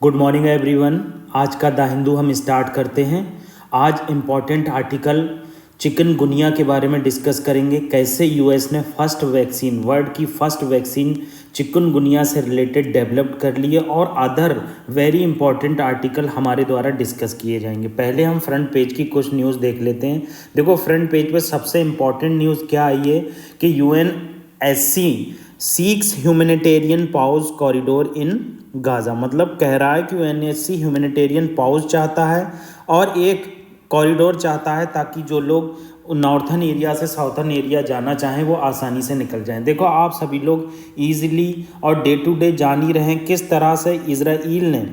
Good morning everyone. आज का the Hindu हम स्टार्ट करते हैं। आज इम्पॉर्टेंट आर्टिकल चिकनगुनिया के बारे में डिस्कस करेंगे। कैसे यूएस ने फर्स्ट वैक्सीन, वर्ल्ड की फर्स्ट वैक्सीन चिकनगुनिया से रिलेटेड डेवलप कर लिए और अदर वेरी इंपॉर्टेंट आर्टिकल हमारे द्वारा डिस्कस किए जाएंगे। पहले हम फ्रंट पेज की कुछ न्यूज़ देख लेते हैं। देखो फ्रंट पेज पर सबसे इम्पॉर्टेंट न्यूज़ क्या आई है कि UNSC seeks humanitarian pause corridor in Gaza. मतलब कह रहा है कि यूएनएससी ह्यूमैनिटेरियन पॉज चाहता है और एक कॉरिडोर चाहता है ताकि जो लोग नॉर्थन एरिया से साउथर्न एरिया जाना चाहें वो आसानी से निकल जाएं। देखो आप सभी लोग ईजिली और डे टू डे जान ही रहे हैं किस तरह से इजराइल ने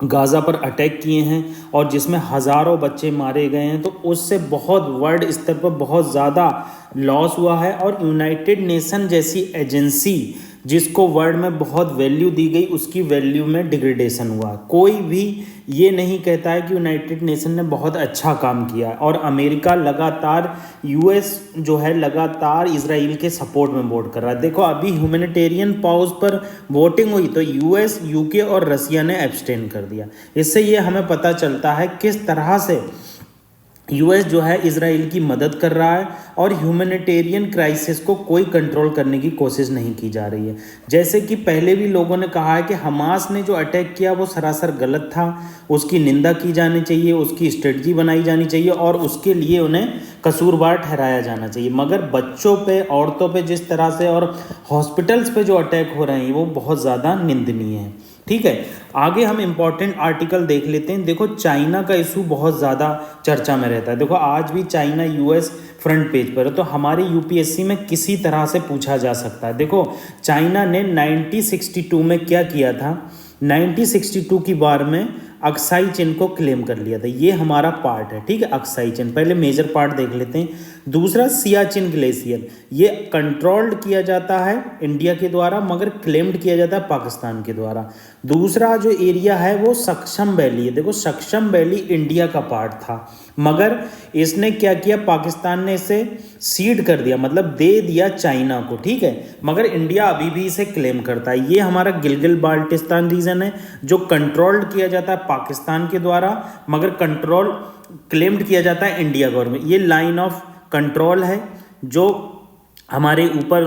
गाज़ा पर अटैक किए हैं और जिसमें हज़ारों बच्चे मारे गए हैं। तो उससे बहुत वर्ल्ड स्तर पर बहुत ज़्यादा लॉस हुआ है और यूनाइटेड नेशन जैसी एजेंसी जिसको वर्ल्ड में बहुत वैल्यू दी गई उसकी वैल्यू में डिग्रेडेशन हुआ। कोई भी ये नहीं कहता है कि यूनाइटेड नेशन ने बहुत अच्छा काम किया है और अमेरिका लगातार यूएस जो है लगातार इजराइल के सपोर्ट में वोट कर रहा है। देखो अभी ह्यूमैनिटेरियन पॉज पर वोटिंग हुई तो यूएस, यूके और रसिया ने एब्सटेन कर दिया। इससे ये हमें पता चलता है किस तरह से यूएस जो है इजराइल की मदद कर रहा है और ह्यूमैनिटेरियन क्राइसिस को कोई कंट्रोल करने की कोशिश नहीं की जा रही है। जैसे कि पहले भी लोगों ने कहा है कि हमास ने जो अटैक किया वो सरासर गलत था, उसकी निंदा की जानी चाहिए, उसकी स्ट्रेटजी बनाई जानी चाहिए और उसके लिए उन्हें कसूरवार ठहराया जाना चाहिए। मगर बच्चों पे, औरतों पे जिस तरह से और हॉस्पिटल्स पे जो अटैक हो रहे हैं वो बहुत ज़्यादा निंदनीय है। ठीक है, आगे हम इम्पॉर्टेंट आर्टिकल देख लेते हैं। देखो चाइना का इशू बहुत ज़्यादा चर्चा में रहता है। देखो आज भी चाइना यूएस फ्रंट पेज पर है तो हमारे यूपीएससी में किसी तरह से पूछा जा सकता है। देखो चाइना ने 1962 में क्या किया था, 1962 की बार में अक्साई चीन को क्लेम कर लिया था। ये हमारा पार्ट है, ठीक है। अक्साई चीन पहले मेजर पार्ट देख लेते हैं। दूसरा सियाचिन ग्लेशियर, ये कंट्रोल्ड किया जाता है इंडिया के द्वारा मगर क्लेम्ड किया जाता है पाकिस्तान के द्वारा। दूसरा जो एरिया है वो सक्षम वैली है। देखो सक्षम वैली इंडिया का पार्ट था मगर इसने क्या किया, पाकिस्तान ने इसे सीड कर दिया, मतलब दे दिया चाइना को, ठीक है। मगर इंडिया अभी भी इसे क्लेम करता है। ये हमारा गिलगित बाल्टिस्तान रीजन है जो कंट्रोल्ड किया जाता है पाकिस्तान के द्वारा मगर कंट्रोल क्लेम्ड किया जाता है इंडिया गवर्नमेंट। ये लाइन ऑफ कंट्रोल है जो हमारे ऊपर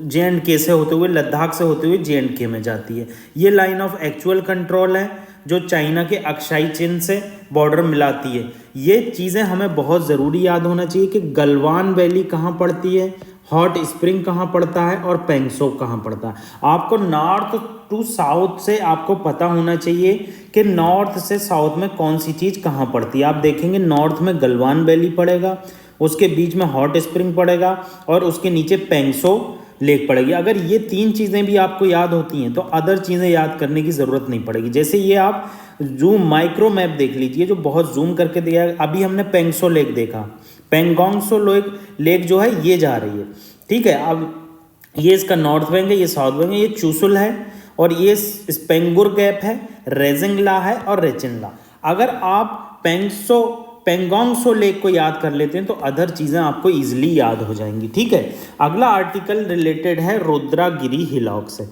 JNK से होते हुए, लद्दाख से होते हुए JNK में जाती है। ये लाइन ऑफ एक्चुअल कंट्रोल है जो चाइना के अक्साई चीन से बॉर्डर मिलाती है। ये चीज़ें हमें बहुत ज़रूरी याद होना चाहिए कि गलवान वैली कहाँ पड़ती है, हॉट स्प्रिंग कहाँ पड़ता है और पेंगसोक कहाँ पड़ता है। आपको नॉर्थ टू साउथ से आपको पता होना चाहिए कि नॉर्थ से साउथ में कौन सी चीज़ कहाँ पड़ती है। आप देखेंगे नॉर्थ में गलवान वैली पड़ेगा, उसके बीच में हॉट स्प्रिंग पड़ेगा और उसके नीचे पेंगसो लेक पड़ेगी। अगर ये तीन चीज़ें भी आपको याद होती हैं तो अदर चीज़ें याद करने की ज़रूरत नहीं पड़ेगी। जैसे ये आप जूम माइक्रो मैप देख लीजिए जो बहुत जूम करके दिया है। अभी हमने पेंगसो लेक देखा, पेंगोंगसो लेक जो है ये जा रही है, ठीक है। अब ये इसका नॉर्थ बैंक है, ये साउथ बैंक है, ये चूसुल है और ये स्पेंगुर गैप है, रेजिंगला है और रेचिनला। अगर आप पेंगोंगसो लेक को याद कर लेते हैं तो अदर चीज़ें आपको इजीली याद हो जाएंगी, ठीक है। अगला आर्टिकल रिलेटेड है रुद्रागिरी हिलॉक से।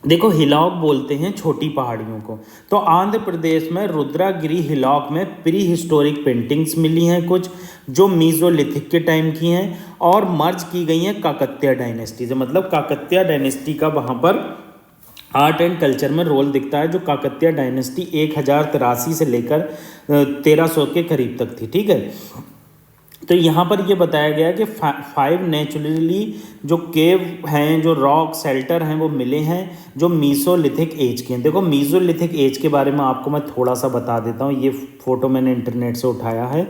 देखो हिलॉक बोलते हैं छोटी पहाड़ियों को। तो आंध्र प्रदेश में रुद्रागिरी हिलॉक में प्री हिस्टोरिक पेंटिंग्स मिली हैं कुछ जो मीजोलिथिक के टाइम की हैं और मर्ज की गई हैं काकतीय डायनेस्टी से। मतलब काकतीय डायनेस्टी का वहाँ पर आर्ट एंड कल्चर में रोल दिखता है। जो काकतीय डायनेस्टी 1083 से लेकर 1300 के करीब तक थी, ठीक है। तो यहाँ पर ये बताया गया कि 5 नेचुरली जो केव हैं, जो रॉक शेल्टर हैं वो मिले हैं जो मीसोलिथिक एज के हैं। देखो मीसोलिथिक एज के बारे में आपको मैं थोड़ा सा बता देता हूँ। ये फोटो मैंने इंटरनेट से उठाया है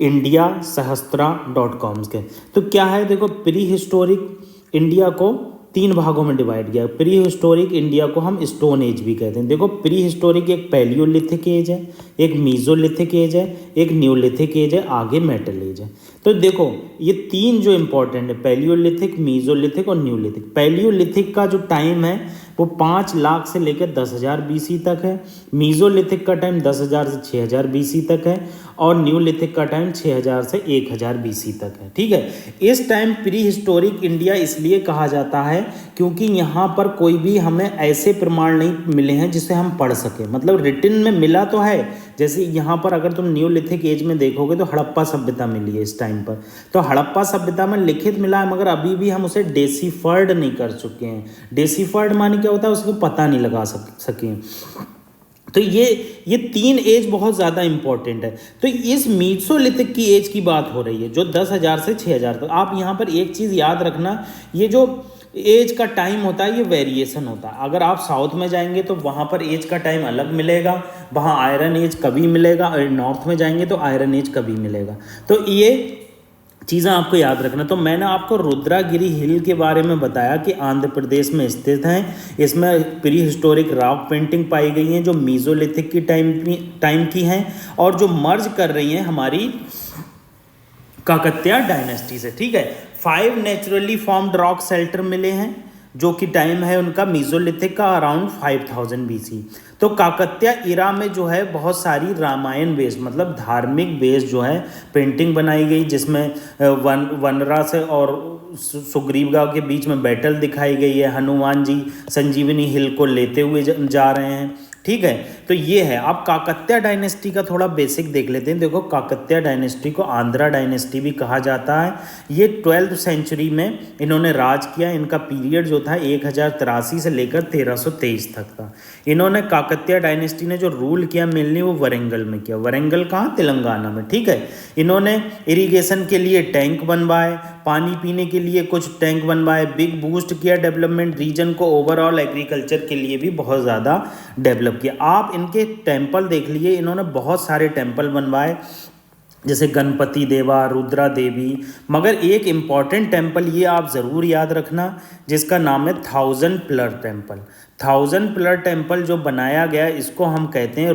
indiasahastra.com के। तो क्या है, देखो प्री हिस्टोरिक इंडिया को 3 भागों में डिवाइड किया। प्री हिस्टोरिक इंडिया को हम स्टोन एज भी कहते हैं। देखो प्री हिस्टोरिक एक पैलियोलिथिक एज है, एक मीजोलिथिक एज है, एक न्यूलिथिक एज है, आगे मेटल एज है। तो देखो ये 3 जो इंपॉर्टेंट है, पैलियोलिथिक, मीजोलिथिक और न्यूलिथिक। पैलियोलिथिक का जो टाइम है वो 5 लाख से लेकर 10,000 BC तक है। मीजोलिथिक का टाइम 10,000 से 6,000 BC तक है और न्यूलिथिक का टाइम 6,000 से 1,000 BC तक है। ठीक है, इस टाइम प्री हिस्टोरिक इंडिया इसलिए कहा जाता है क्योंकि यहाँ पर कोई भी हमें ऐसे प्रमाण नहीं मिले हैं जिसे हम पढ़ सकें। मतलब रिटन में मिला तो है, जैसे यहाँ पर अगर तुम न्यूलिथिक एज में देखोगे तो हड़प्पा सभ्यता मिली है इस टाइम पर, तो हड़प्पा सभ्यता में लिखित मिला है, मगर अभी भी हम उसे डेसिफर्ड नहीं कर चुके हैं। डेसिफर्ड माने क्या होता है, उसको पता नहीं लगा सके। तो ये 3 एज बहुत ज़्यादा इंपॉर्टेंट है। तो इस मीसोलिथिक की एज की बात हो रही है जो 10,000 से 6,000 तक। आप यहाँ पर एक चीज़ याद रखना, ये जो एज का टाइम होता है ये वेरिएशन होता है। अगर आप साउथ में जाएंगे तो वहाँ पर एज का टाइम अलग मिलेगा, वहाँ आयरन एज कभी मिलेगा, और नॉर्थ में जाएंगे तो आयरन एज कभी मिलेगा। तो ये चीज़ें आपको याद रखना। तो मैंने आपको रुद्रागिरी हिल के बारे में बताया कि आंध्र प्रदेश में स्थित हैं। इसमें प्री हिस्टोरिक रॉक पेंटिंग पाई गई हैं जो मीजोलिथिक की टाइम की हैं और जो मर्ज कर रही हैं हमारी काकतिया डायनेस्टी से। ठीक है, 5 नेचुरली फॉर्म्ड रॉक शेल्टर मिले हैं जो कि टाइम है उनका मीजोलिथिक का अराउंड 5000 BC। तो काकतिया इरा में जो है बहुत सारी रामायण बेस्ड मतलब धार्मिक बेस्ड जो है पेंटिंग बनाई गई, जिसमें वनरा से और सुग्रीवगांव के बीच में बैटल दिखाई गई है। हनुमान जी संजीवनी हिल को लेते हुए जा रहे हैं। ठीक है, तो ये है। आप काकतिया डायनेस्टी का थोड़ा बेसिक देख लेते हैं। देखो, काकतिया डायनेस्टी को आंध्रा डायनेस्टी भी कहा जाता है। ये 12वीं सेंचुरी में इन्होंने राज किया। इनका पीरियड जो था 1083 से लेकर 1323 तक था। इन्होंने काकतिया डायनेस्टी ने जो रूल किया मेनली वो वरंगल में किया। वरंगल कहाँ? तेलंगाना में। ठीक है, इन्होंने इरिगेशन के लिए टैंक बनवाए, पानी पीने के लिए कुछ टैंक बनवाए, बिग बूस्ट किया डेवलपमेंट, रीजन को ओवरऑल एग्रीकल्चर के लिए भी बहुत ज़्यादा डेवलप किया। आप इनके टेम्पल देख लिए, इन्होंने बहुत सारे टेम्पल बनवाए जैसे गणपति देवा, रुद्रा देवी। मगर एक इम्पॉर्टेंट टेम्पल ये आप ज़रूर याद रखना जिसका नाम है 1000 पिलर टेम्पल। 1000 पिलर टेम्पल जो बनाया गया इसको हम कहते हैं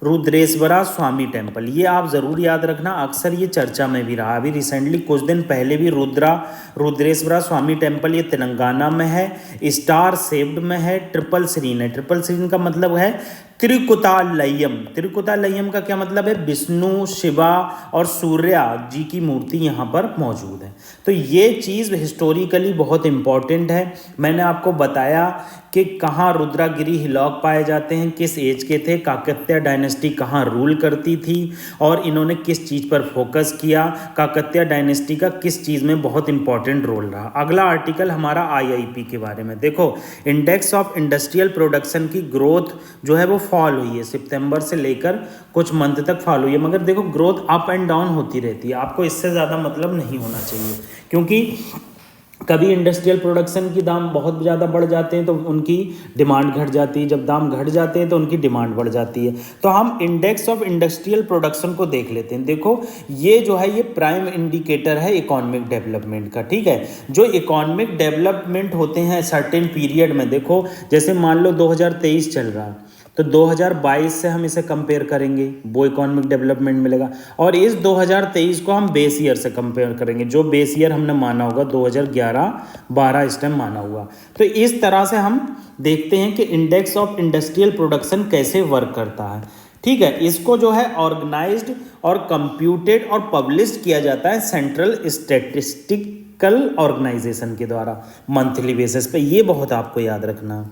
रुद्रेश्वरा स्वामी टेम्पल। ये आप ज़रूर याद रखना, अक्सर ये चर्चा में भी रहा। अभी रिसेंटली कुछ दिन पहले भी रुद्रेश्वरा स्वामी टेम्पल ये तेलंगाना में है, स्टार शेप्ड में है, ट्रिपल स्क्रीन है। ट्रिपल स्क्रीन का मतलब है त्रिकुटालयम। त्रिकुटालयम का क्या मतलब है? विष्णु, शिवा और सूर्या जी की मूर्ति यहाँ पर मौजूद है। तो ये चीज़ हिस्टोरिकली बहुत इम्पॉर्टेंट है। मैंने आपको बताया कि कहाँ रुद्रागिरी हिलॉक पाए जाते हैं, किस एज के थे, काकतिया डायनेस्टी कहाँ रूल करती थी और इन्होंने किस चीज़ पर फोकस किया, काकतिया डायनेस्टी का किस चीज़ में बहुत इंपॉर्टेंट रोल रहा। अगला आर्टिकल हमारा IIP के बारे में। देखो, इंडेक्स ऑफ इंडस्ट्रियल प्रोडक्शन की ग्रोथ जो है वो फॉल हुई है, सितंबर से लेकर कुछ मंथ तक फॉल हुई है। मगर देखो, ग्रोथ अप एंड डाउन होती रहती है, आपको इससे ज़्यादा मतलब नहीं होना चाहिए, क्योंकि कभी इंडस्ट्रियल प्रोडक्शन की दाम बहुत ज़्यादा बढ़ जाते हैं तो उनकी डिमांड घट जाती है, जब दाम घट जाते हैं तो उनकी डिमांड बढ़ जाती है। तो हम इंडेक्स ऑफ इंडस्ट्रियल प्रोडक्शन को देख लेते हैं। देखो, ये जो है ये प्राइम इंडिकेटर है इकोनॉमिक डेवलपमेंट का। ठीक है, जो इकोनॉमिक डेवलपमेंट होते हैं सर्टेन पीरियड में, देखो जैसे मान लो 2023 चल रहा है तो 2022 से हम इसे कंपेयर करेंगे, वो इकोनॉमिक डेवलपमेंट मिलेगा। और इस 2023 को हम बेस ईयर से कंपेयर करेंगे, जो बेस ईयर हमने माना होगा 2011-12 इस टाइम माना हुआ। तो इस तरह से हम देखते हैं कि इंडेक्स ऑफ इंडस्ट्रियल प्रोडक्शन कैसे वर्क करता है। ठीक है, इसको जो है ऑर्गेनाइज्ड और कंप्यूटेड और पब्लिश किया जाता है सेंट्रल स्टैटिस्टिकल ऑर्गेनाइजेशन के द्वारा मंथली बेसिस पे। ये बहुत आपको याद रखना,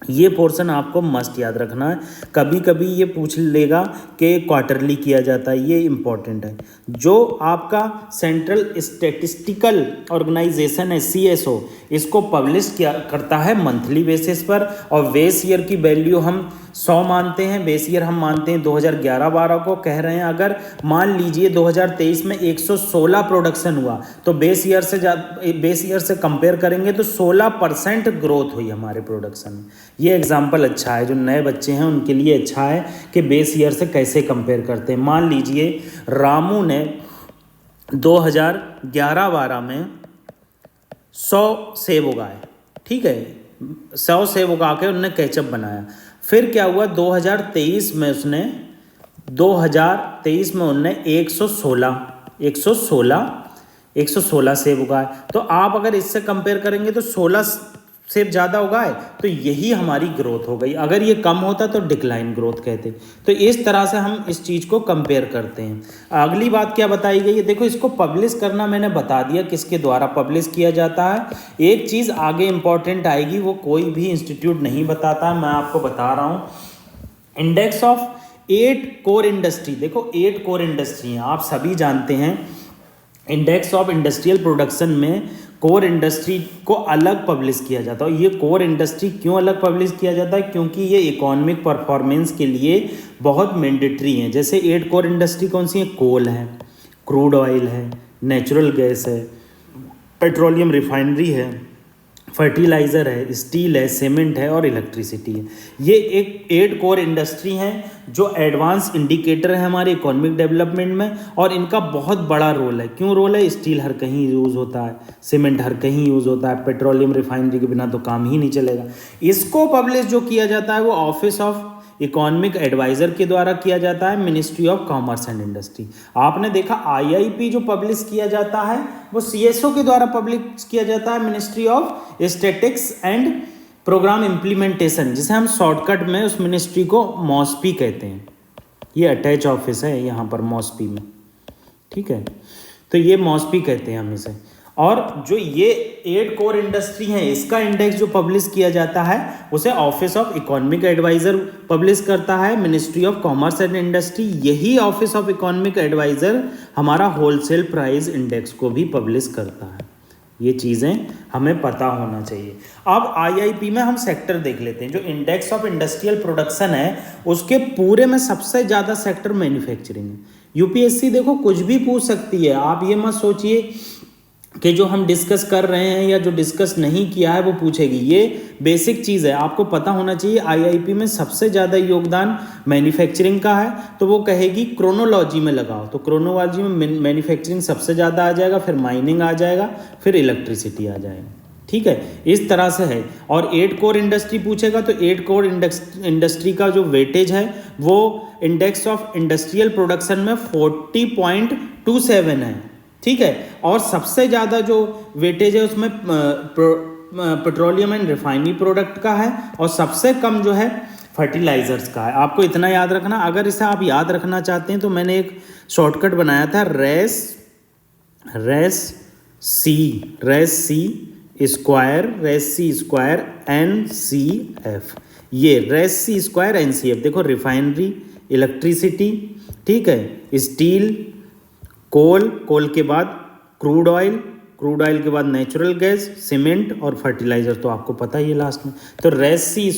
ये पोर्शन आपको मस्ट याद रखना है। कभी कभी ये पूछ लेगा कि क्वार्टरली किया जाता है, ये इम्पॉर्टेंट है। जो आपका सेंट्रल स्टैटिस्टिकल ऑर्गेनाइजेशन है CSO, इसको पब्लिश किया करता है मंथली बेसिस पर। और बेस ईयर की वैल्यू हम 100 मानते हैं, बेस ईयर हम मानते हैं 2011-12 को। कह रहे हैं अगर मान लीजिए 2023 में 116 प्रोडक्शन हुआ तो बेस ईयर से कंपेयर करेंगे तो 16% ग्रोथ हुई हमारे प्रोडक्शन में। ये एग्जाम्पल अच्छा है, जो नए बच्चे हैं उनके लिए अच्छा है कि बेस ईयर से कैसे कंपेयर करते हैं। मान लीजिए रामू ने 2011-12 में 100 सेब उगाए। ठीक है, 100 सेब उगा के उन्होंने केचप बनाया। फिर क्या हुआ, 2023 में उन्होंने 116 सेब उगाए। तो आप अगर इससे कंपेयर करेंगे तो 16 से ज़्यादा उगाए तो यही हमारी ग्रोथ हो गई, अगर ये कम होता तो डिक्लाइन ग्रोथ कहते। तो इस तरह से हम इस चीज़ को कंपेयर करते हैं। अगली बात क्या बताई गई है, देखो इसको पब्लिश करना मैंने बता दिया किसके द्वारा पब्लिश किया जाता है। एक चीज़ आगे इंपॉर्टेंट आएगी, वो कोई भी इंस्टीट्यूट नहीं बताता, मैं आपको बता रहा हूँ। इंडेक्स ऑफ 8 कोर इंडस्ट्री, देखो 8 कोर इंडस्ट्री हैं, आप सभी जानते हैं। इंडेक्स ऑफ इंडस्ट्रियल प्रोडक्शन में कोर इंडस्ट्री को अलग पब्लिश किया जाता है। ये कोर इंडस्ट्री क्यों अलग पब्लिश किया जाता है, क्योंकि ये इकोनॉमिक परफॉर्मेंस के लिए बहुत मैंडेटरी हैं। जैसे 8 कोर इंडस्ट्री कौन सी है, कोल है, क्रूड ऑयल है, नेचुरल गैस है, पेट्रोलियम रिफाइनरी है, फर्टिलाइज़र है, स्टील है, सीमेंट है और इलेक्ट्रिसिटी है। ये एक 8 कोर इंडस्ट्री हैं जो एडवांस इंडिकेटर है हमारे इकोनॉमिक डेवलपमेंट में, और इनका बहुत बड़ा रोल है। क्यों रोल है, स्टील हर कहीं यूज़ होता है, सीमेंट हर कहीं यूज़ होता है, पेट्रोलियम रिफाइनरी के बिना तो काम ही नहीं चलेगा। इसको पब्लिश जो किया जाता है वो ऑफिस ऑफ इकोनॉमिक एडवाइज़र के द्वारा किया जाता है, ministry of commerce and industry. आपने देखा आईआईपी जो पब्लिश किया जाता है वो सीएसओ के द्वारा पब्लिश किया जाता है, ministry of statistics and programme implementation, जिसे हम शॉर्टकट में उस मिनिस्ट्री को मॉस्पी कहते हैं। ये अटैच ऑफिस है यहाँ पर मॉस्पी में, ठीक है, तो ये मॉस्पी कहते हैं हम इसे। और जो ये 8 कोर इंडस्ट्री हैं, इसका इंडेक्स जो पब्लिश किया जाता है उसे office of economic adviser publish करता है, ministry of commerce and industry. यही ऑफिस ऑफ इकोनॉमिक एडवाइज़र हमारा होलसेल प्राइस इंडेक्स को भी पब्लिश करता है। ये चीज़ें हमें पता होना चाहिए। अब आईआईपी में हम सेक्टर देख लेते हैं। जो इंडेक्स ऑफ इंडस्ट्रियल प्रोडक्शन है उसके पूरे में सबसे ज़्यादा सेक्टर मैन्युफैक्चरिंग है। यूपीएससी देखो कुछ भी पूछ सकती है, आप ये मत सोचिए कि जो हम डिस्कस कर रहे हैं या जो डिस्कस नहीं किया है वो पूछेगी। ये बेसिक चीज़ है, आपको पता होना चाहिए। आईआईपी में सबसे ज़्यादा योगदान मैन्युफैक्चरिंग का है, तो वो कहेगी क्रोनोलॉजी में लगाओ, तो क्रोनोलॉजी में मैन्युफैक्चरिंग सबसे ज़्यादा आ जाएगा, फिर माइनिंग आ जाएगा, फिर इलेक्ट्रिसिटी आ जाएगा, ठीक है, इस तरह से है। और 8 कोर इंडस्ट्री पूछेगा तो 8 कोर इंडस्ट्री का जो वेटेज है वो इंडेक्स ऑफ इंडस्ट्रियल प्रोडक्शन में 40.27 है, ठीक है। और सबसे ज़्यादा जो वेटेज है उसमें पेट्रोलियम एंड रिफाइनरी प्रोडक्ट का है, और सबसे कम जो है फर्टिलाइजर्स का है। आपको इतना याद रखना, अगर इसे आप याद रखना चाहते हैं तो मैंने एक शॉर्टकट बनाया था, रेस सी स्क्वायर NCF। ये रेस सी स्क्वायर NCF, देखो रिफाइनरी, इलेक्ट्रिसिटी, ठीक है, स्टील, कोल के बाद क्रूड ऑयल के बाद नेचुरल गैस, सीमेंट और फर्टिलाइज़र, तो आपको पता ही है लास्ट में। तो रेस सी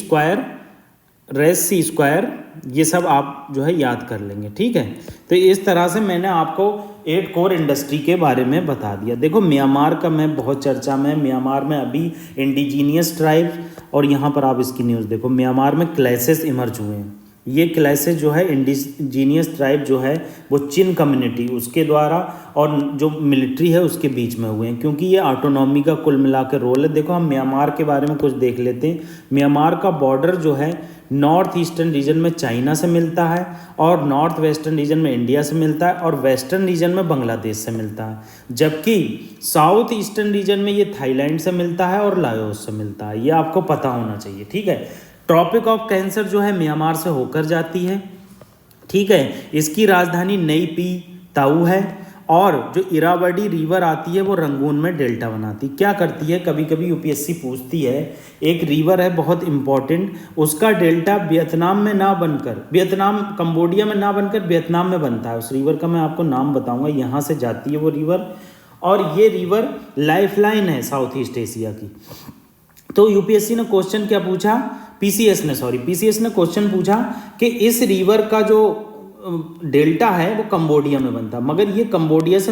स्क्वायर ये सब आप जो है याद कर लेंगे, ठीक है। तो इस तरह से मैंने आपको 8 कोर इंडस्ट्री के बारे में बता दिया। देखो म्यांमार का मैं बहुत चर्चा में, म्यांमार में अभी इंडिजीनियस ट्राइब, और यहाँ पर आप इसकी न्यूज़ देखो, म्यांमार में क्लैसेस इमर्ज हुए हैं। ये क्लासेस जो है इंडिजीनियस ट्राइब जो है वो चिन कम्युनिटी उसके द्वारा और जो मिलिट्री है उसके बीच में हुए हैं, क्योंकि ये ऑटोनॉमी का कुल मिला के रोल है। देखो हम म्यांमार के बारे में कुछ देख लेते हैं। म्यांमार का बॉर्डर जो है नॉर्थ ईस्टर्न रीजन में चाइना से मिलता है, और नॉर्थ वेस्टर्न रीजन में इंडिया से मिलता है, और वेस्टर्न रीजन में बांग्लादेश से मिलता है, जबकि साउथ ईस्टर्न रीजन में ये थाईलैंड से मिलता है और लाओस से मिलता है। ये आपको पता होना चाहिए, ठीक है। ट्रॉपिक ऑफ कैंसर जो है म्यांमार से होकर जाती है, ठीक है। इसकी राजधानी नई पी ताऊ है, और जो इरावदी रिवर आती है वो रंगून में डेल्टा बनाती क्या करती है, कभी कभी यूपीएससी पूछती है। एक रिवर है बहुत इंपॉर्टेंट, उसका डेल्टा वियतनाम में ना बनकर, कंबोडिया में ना बनकर वियतनाम में बनता है। उस रिवर का मैं आपको नाम बताऊंगा, यहाँ से जाती है वो रिवर, और ये रिवर लाइफलाइन है साउथ ईस्ट एशिया की। तो यूपीएससी ने क्वेश्चन क्या पूछा, पीसीएस ने क्वेश्चन पूछा कि इस रिवर का जो डेल्टा है वो कंबोडिया में बनता, मगर ये कंबोडिया से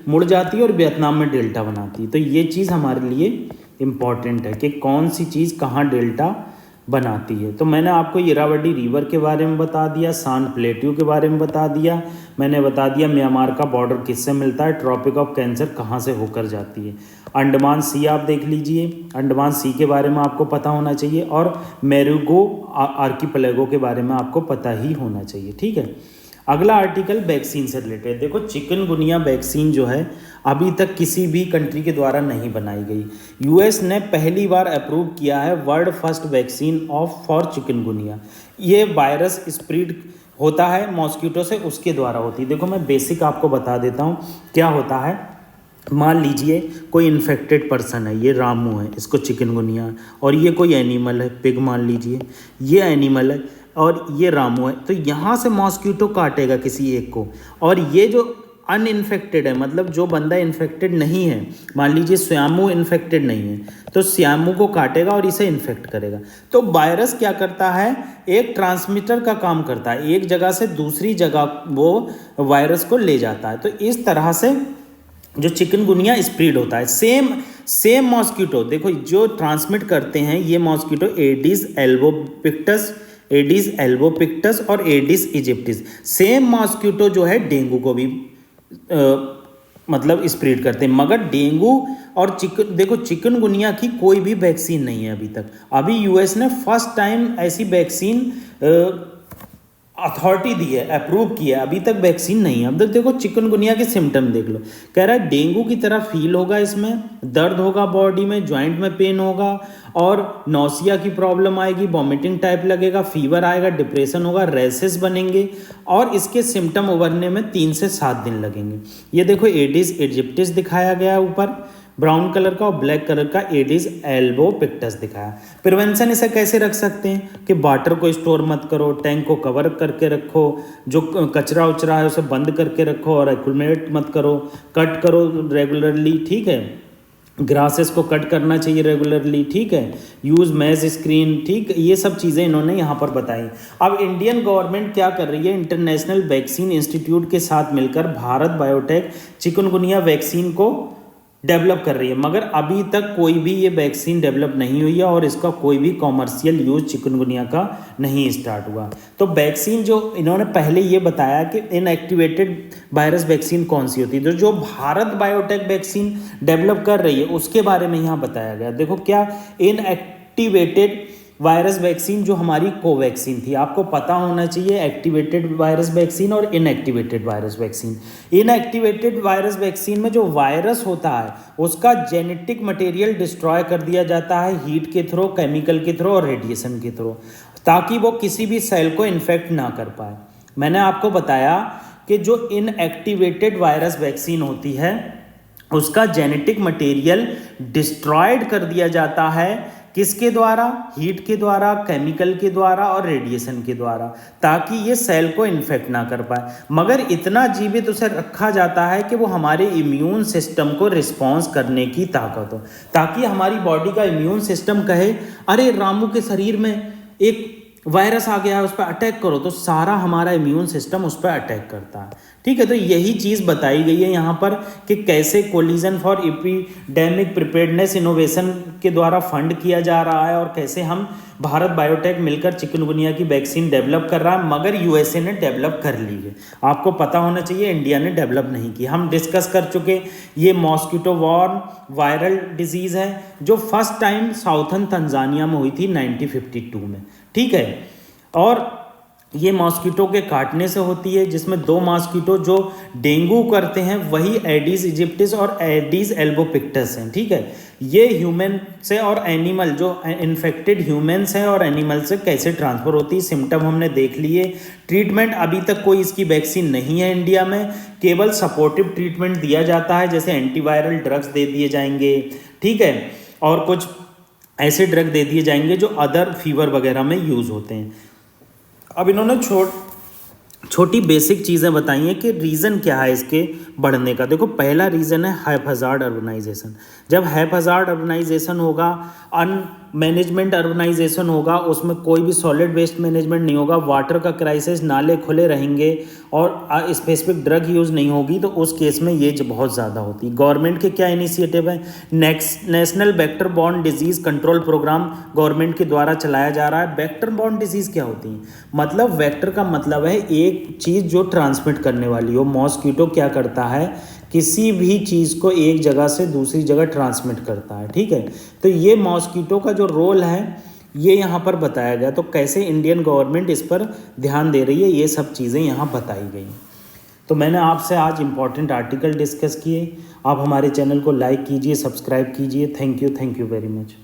मुड़ जाती है और वियतनाम में डेल्टा बनाती है। तो ये चीज़ हमारे लिए इम्पॉर्टेंट है कि कौन सी चीज़ कहाँ डेल्टा बनाती है। तो मैंने आपको इरावदी रिवर के बारे में बता दिया, सांड प्लेट्यू के बारे में बता दिया, मैंने बता दिया म्यांमार का बॉर्डर किससे मिलता है, ट्रॉपिक ऑफ कैंसर कहाँ से होकर जाती है, अंडमान सी आप देख लीजिए, अंडमान सी के बारे में आपको पता होना चाहिए, और मैरुगो आर्किपेलागो के बारे में आपको पता ही होना चाहिए, ठीक है। अगला आर्टिकल वैक्सीन से रिलेटेड। देखो चिकनगुनिया वैक्सीन जो है अभी तक किसी भी कंट्री के द्वारा नहीं बनाई गई। यूएस ने पहली बार अप्रूव किया है world first vaccine for chikungunya. ये वायरस स्प्रेड होता है मॉस्किटो से, उसके द्वारा होती है। देखो मैं बेसिक आपको बता देता हूँ क्या होता है। मान लीजिए कोई इन्फेक्टेड पर्सन है, ये रामू है, इसको चिकनगुनिया, और ये कोई एनिमल है, पिग मान लीजिए, ये एनिमल है और ये रामू है। तो यहाँ से मॉस्किटो काटेगा किसी एक को, और ये जो अनइन्फेक्टेड है, मतलब जो बंदा इन्फेक्टेड नहीं है, मान लीजिए श्यामू इन्फेक्टेड नहीं है, तो श्यामू को काटेगा और इसे इन्फेक्ट करेगा। तो वायरस क्या करता है, एक ट्रांसमीटर का काम करता है, एक जगह से दूसरी जगह वो वायरस को ले जाता है। तो इस तरह से जो चिकनगुनिया स्प्रेड होता है। सेम मॉस्किटो, देखो जो ट्रांसमिट करते हैं ये मॉस्किटो एडिस एल्बोपिक्टस और एडिस इजिप्टिस, सेम मॉस्किटो जो है डेंगू को भी मतलब स्प्रेड करते हैं। मगर डेंगू और देखो चिकनगुनिया की कोई भी वैक्सीन नहीं है अभी तक। अभी यूएस ने फर्स्ट टाइम ऐसी वैक्सीन अथॉरिटी दी है, अप्रूव किया है, अभी तक वैक्सीन नहीं है। अब तक देखो चिकनगुनिया के सिम्टम देख लो, कह रहा है डेंगू की तरह फील होगा, इसमें दर्द होगा बॉडी में, जॉइंट में पेन होगा और नौसिया की प्रॉब्लम आएगी, वॉमिटिंग टाइप लगेगा, फीवर आएगा, डिप्रेशन होगा, रैसेस बनेंगे और इसके सिम्टम उभरने में 3 से 7 दिन लगेंगे। ये देखो एडिस इजिप्टिस दिखाया गया है ऊपर ब्राउन कलर का, और ब्लैक कलर का एडिस एल्बोपिक्टस दिखाया। प्रिवेंशन इसे कैसे रख सकते हैं कि वाटर को स्टोर मत करो, टैंक को कवर करके रखो, जो कचरा उचरा है उसे बंद करके रखो और एक्यूमुलेट मत करो, कट करो रेगुलरली, ठीक है, ग्रासेस को कट करना चाहिए रेगुलरली, ठीक है, यूज़ मैज स्क्रीन, ठीक, ये सब चीज़ें इन्होंने यहाँ पर बताई। अब इंडियन गवर्नमेंट क्या कर रही है, इंटरनेशनल वैक्सीन इंस्टीट्यूट के साथ मिलकर भारत बायोटेक चिकनगुनिया वैक्सीन को डेवलप कर रही है। मगर अभी तक कोई भी ये वैक्सीन डेवलप नहीं हुई है और इसका कोई भी कॉमर्शियल यूज चिकनगुनिया का नहीं स्टार्ट हुआ। तो वैक्सीन जो इन्होंने पहले ये बताया कि इनएक्टिवेटेड वायरस वैक्सीन कौन सी होती है, तो जो भारत बायोटेक वैक्सीन डेवलप कर रही है उसके बारे में यहाँ बताया गया। देखो क्या इनएक्टिवेटेड वायरस वैक्सीन जो हमारी कोवैक्सीन थी, आपको पता होना चाहिए एक्टिवेटेड वायरस वैक्सीन और inactivated virus vaccine. Inactivated virus vaccine में जो वायरस होता है उसका जेनेटिक मटेरियल डिस्ट्रॉय कर दिया जाता है हीट के थ्रू, केमिकल के थ्रू और रेडिएशन के थ्रू, ताकि वो किसी भी सेल को इन्फेक्ट ना कर पाए। मैंने आपको बताया कि जो इनएक्टिवेटेड वायरस वैक्सीन होती है उसका जेनेटिक मटेरियल डिस्ट्रॉयड कर दिया जाता है, किसके द्वारा, हीट के द्वारा, केमिकल के द्वारा और रेडिएशन के द्वारा, ताकि ये सेल को इन्फेक्ट ना कर पाए। मगर इतना जीवित उसे रखा जाता है कि वो हमारे इम्यून सिस्टम को रिस्पॉन्स करने की ताकत हो, ताकि हमारी बॉडी का इम्यून सिस्टम कहे अरे रामू के शरीर में एक वायरस आ गया है उस पर अटैक करो, तो सारा हमारा इम्यून सिस्टम उस पर अटैक करता है, ठीक है। तो यही चीज़ बताई गई है यहाँ पर कि कैसे collision for epidemic preparedness innovation के द्वारा फंड किया जा रहा है और कैसे हम भारत बायोटेक मिलकर चिकनगुनिया की वैक्सीन डेवलप कर रहा है, मगर यूएसए ने डेवलप कर ली है। आपको पता होना चाहिए इंडिया ने डेवलप नहीं की। हम डिस्कस कर चुके, ये मॉस्किटो वॉर्म वायरल डिजीज़ है जो फर्स्ट टाइम साउथर्न तंजानिया में हुई थी 1952 में, ठीक है। और ये मॉस्किटो के काटने से होती है, जिसमें 2 मॉस्किटो जो डेंगू करते हैं वही एडिस इजिप्टिस और एडिस एल्बोपिक्टस हैं, ठीक है। ये ह्यूमन से और एनिमल, जो इन्फेक्टेड ह्यूमन्स हैं और एनिमल से कैसे ट्रांसफर होती है, सिम्टम हमने देख लिए। ट्रीटमेंट अभी तक कोई इसकी वैक्सीन नहीं है इंडिया में, केवल सपोर्टिव ट्रीटमेंट दिया जाता है, जैसे एंटीवायरल ड्रग्स दे दिए जाएंगे, ठीक है, और कुछ ऐसे ड्रग दे दिए जाएंगे जो अदर फीवर वगैरह में यूज़ होते हैं। अब इन्होंने छोटी बेसिक चीज़ें बताई हैं कि रीज़न क्या है इसके बढ़ने का। देखो पहला रीज़न है हैफजार्ड अर्बनाइजेशन। जब हैफजार्ड अर्बनाइजेशन होगा, अनमैनेजमेंट अर्बनाइजेशन होगा, उसमें कोई भी सॉलिड वेस्ट मैनेजमेंट नहीं होगा, वाटर का क्राइसिस, नाले खुले रहेंगे और स्पेसिफिक ड्रग यूज़ नहीं होगी, तो उस केस में ये बहुत ज़्यादा होती है। गवर्नमेंट के क्या इनिशिएटिव है, national vector borne disease control programme government के द्वारा चलाया जा रहा है। वेक्टर बॉर्न डिजीज़ क्या होती है, मतलब वेक्टर का मतलब है एक चीज़ जो ट्रांसमिट करने वाली हो। मॉस्किटो क्या करता है, किसी भी चीज़ को एक जगह से दूसरी जगह ट्रांसमिट करता है, ठीक है। तो ये मॉस्किटो का जो रोल है ये यहाँ पर बताया गया। तो कैसे इंडियन गवर्नमेंट इस पर ध्यान दे रही है, ये सब चीज़ें यहाँ बताई गई। तो मैंने आपसे आज इम्पॉर्टेंट आर्टिकल डिस्कस किए। आप हमारे चैनल को लाइक कीजिए, सब्सक्राइब कीजिए। Thank you very much.